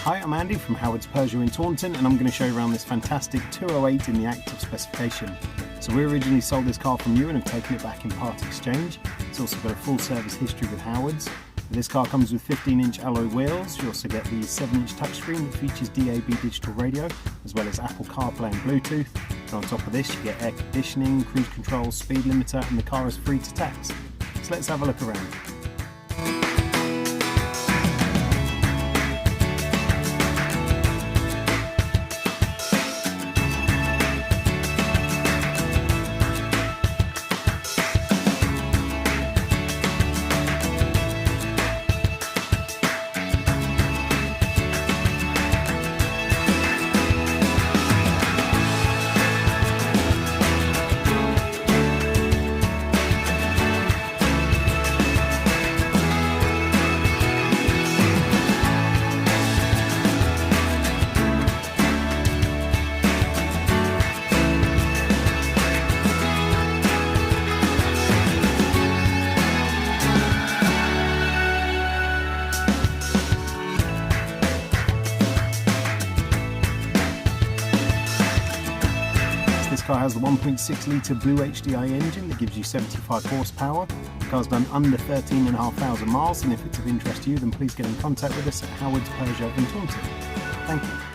Hi, I'm Andy from Howard's Peugeot in Taunton, and I'm going to show you around this fantastic 208 in the active specification. So we originally sold this car from you and have taken it back in part exchange. It's also got a full service history with Howard's. This car comes with 15-inch alloy wheels. You also get the 7-inch touchscreen that features DAB digital radio, as well as Apple CarPlay and Bluetooth. And on top of this, you get air conditioning, cruise control, speed limiter, and the car is free to tax. So let's have a look around. This car has the 1.6 litre Blue HDI engine that gives you 75 horsepower. The car's done under 13,500 miles, and if it's of interest to you, then please get in contact with us at Howard's Peugeot in Taunton. Thank you.